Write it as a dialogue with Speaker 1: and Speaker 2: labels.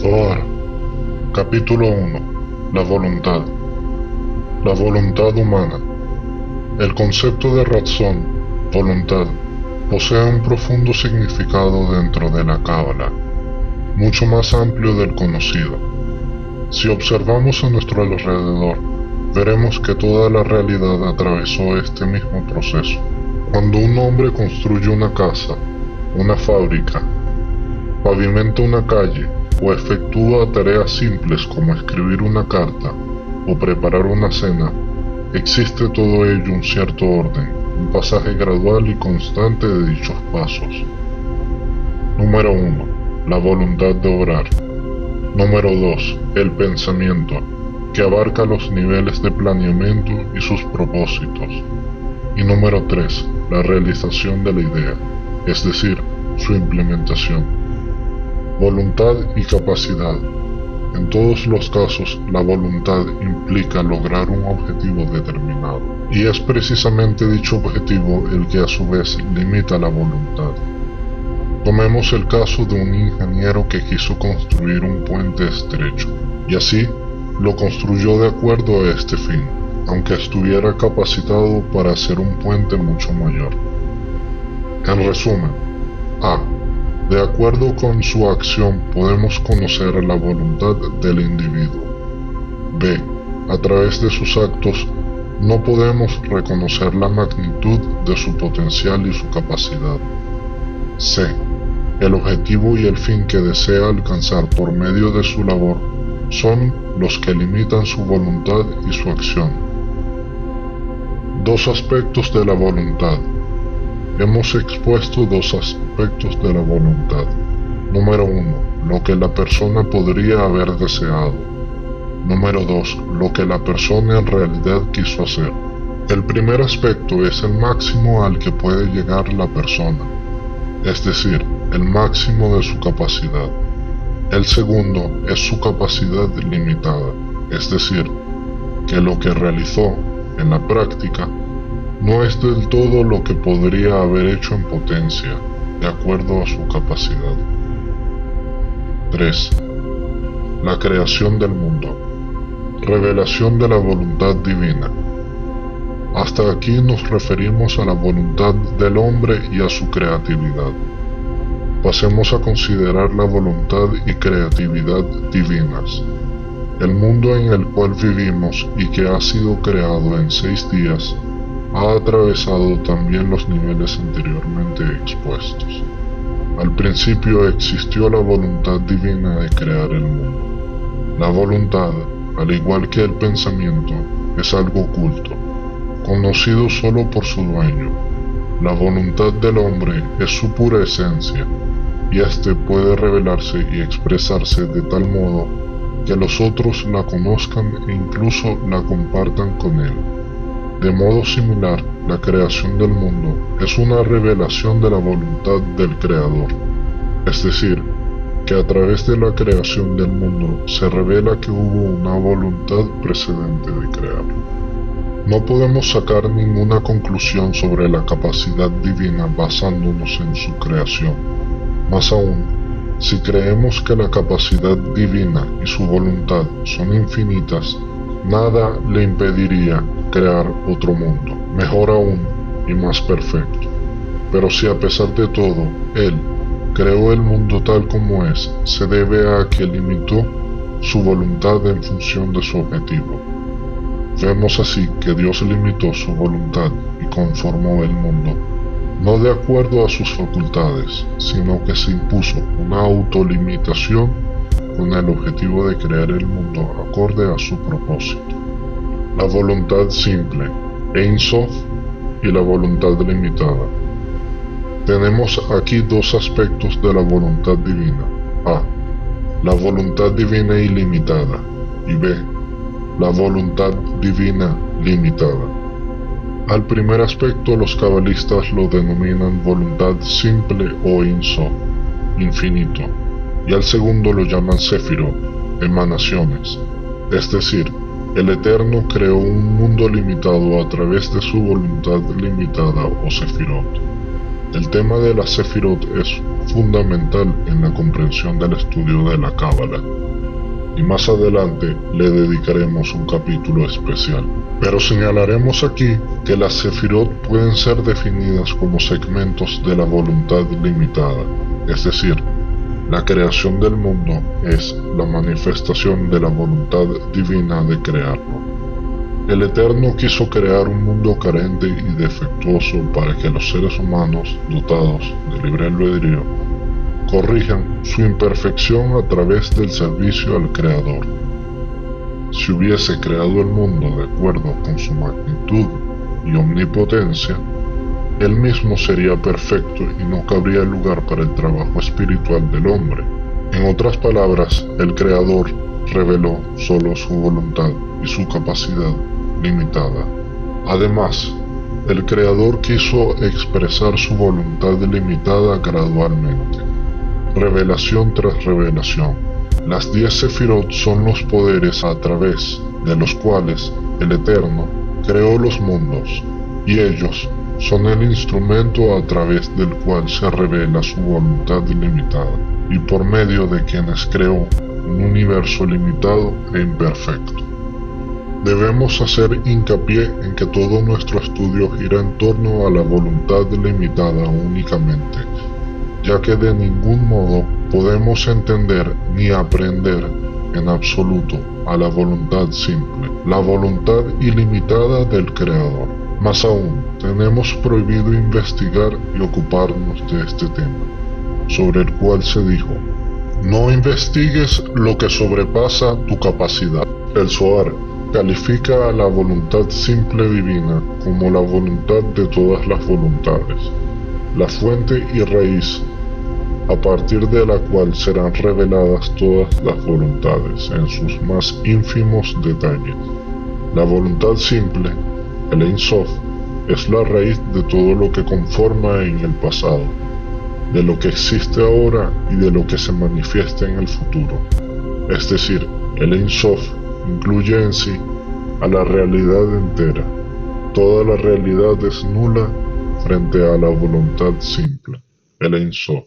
Speaker 1: Zohar, capítulo 1. La voluntad. La voluntad humana. El concepto de razón, voluntad, posee un profundo significado dentro de la Cábala, mucho más amplio del conocido. Si observamos a nuestro alrededor, veremos que toda la realidad atravesó este mismo proceso. Cuando un hombre construye una casa, una fábrica, pavimenta una calle o efectúa tareas simples como escribir una carta o preparar una cena, existe todo ello un cierto orden, un pasaje gradual y constante de dichos pasos. Número 1. La voluntad de obrar. Número 2. El pensamiento, que abarca los niveles de planeamiento y sus propósitos. Y número 3. La realización de la idea, es decir, su implementación. Voluntad y capacidad. En todos los casos, la voluntad implica lograr un objetivo determinado, y es precisamente dicho objetivo el que a su vez limita la voluntad. Tomemos el caso de un ingeniero que quiso construir un puente estrecho, y así lo construyó de acuerdo a este fin, aunque estuviera capacitado para hacer un puente mucho mayor. En resumen, A. De acuerdo con su acción podemos conocer la voluntad del individuo. B. A través de sus actos no podemos reconocer la magnitud de su potencial y su capacidad. C. El objetivo y el fin que desea alcanzar por medio de su labor son los que limitan su voluntad y su acción. Dos aspectos de la voluntad. Hemos expuesto dos aspectos de la voluntad. Número 1. Lo que la persona podría haber deseado. Número 2. Lo que la persona en realidad quiso hacer. El primer aspecto es el máximo al que puede llegar la persona, es decir, el máximo de su capacidad. El segundo es su capacidad limitada, es decir, que lo que realizó en la práctica no es del todo lo que podría haber hecho en potencia, de acuerdo a su capacidad. 3. La creación del mundo. Revelación de la voluntad divina. Hasta aquí nos referimos a la voluntad del hombre y a su creatividad. Pasemos a considerar la voluntad y creatividad divinas. El mundo en el cual vivimos y que ha sido creado en 6 días, ha atravesado también los niveles anteriormente expuestos. Al principio existió la voluntad divina de crear el mundo. La voluntad, al igual que el pensamiento, es algo oculto, conocido solo por su dueño. La voluntad del hombre es su pura esencia, y éste puede revelarse y expresarse de tal modo que los otros la conozcan e incluso la compartan con él. De modo similar, la creación del mundo es una revelación de la voluntad del Creador, es decir, que a través de la creación del mundo se revela que hubo una voluntad precedente de crear. No podemos sacar ninguna conclusión sobre la capacidad divina basándonos en su creación. Más aún, si creemos que la capacidad divina y su voluntad son infinitas, nada le impediría crear otro mundo, mejor aún y más perfecto. Pero si a pesar de todo, Él creó el mundo tal como es, se debe a que limitó su voluntad en función de su objetivo. Vemos así que Dios limitó su voluntad y conformó el mundo, no de acuerdo a sus facultades, sino que se impuso una autolimitación con el objetivo de crear el mundo acorde a su propósito. La voluntad simple, Ein Sof, y la voluntad limitada. Tenemos aquí dos aspectos de la voluntad divina. A. La voluntad divina ilimitada. Y B. La voluntad divina limitada. Al primer aspecto los cabalistas lo denominan voluntad simple o Ein Sof, infinito, y al segundo lo llaman Sefirot, emanaciones, es decir, el Eterno creó un mundo limitado a través de su voluntad limitada o Sefirot. El tema de la Sefirot es fundamental en la comprensión del estudio de la Cábala, y más adelante le dedicaremos un capítulo especial. Pero señalaremos aquí que las Sefirot pueden ser definidas como segmentos de la voluntad limitada, es decir, la creación del mundo es la manifestación de la voluntad divina de crearlo. El Eterno quiso crear un mundo carente y defectuoso para que los seres humanos, dotados de libre albedrío, corrijan su imperfección a través del servicio al Creador. Si hubiese creado el mundo de acuerdo con su magnitud y omnipotencia, él mismo sería perfecto y no cabría lugar para el trabajo espiritual del hombre. En otras palabras, el Creador reveló solo su voluntad y su capacidad limitada. Además, el Creador quiso expresar su voluntad limitada gradualmente, revelación tras revelación. Las 10 Sefirot son los poderes a través de los cuales el Eterno creó los mundos, y ellos son el instrumento a través del cual se revela su voluntad limitada, y por medio de quienes creó un universo limitado e imperfecto. Debemos hacer hincapié en que todo nuestro estudio gira en torno a la voluntad limitada únicamente, ya que de ningún modo podemos entender ni aprender en absoluto a la voluntad simple, la voluntad ilimitada del Creador. Más aún, tenemos prohibido investigar y ocuparnos de este tema, sobre el cual se dijo: no investigues lo que sobrepasa tu capacidad. El Zohar califica a la voluntad simple divina como la voluntad de todas las voluntades, la fuente y raíz a partir de la cual serán reveladas todas las voluntades en sus más ínfimos detalles. La voluntad simple, el Ein Sof, es la raíz de todo lo que conforma en el pasado, de lo que existe ahora y de lo que se manifiesta en el futuro. Es decir, el Ein Sof incluye en sí a la realidad entera. Toda la realidad es nula frente a la voluntad simple, el Ein Sof.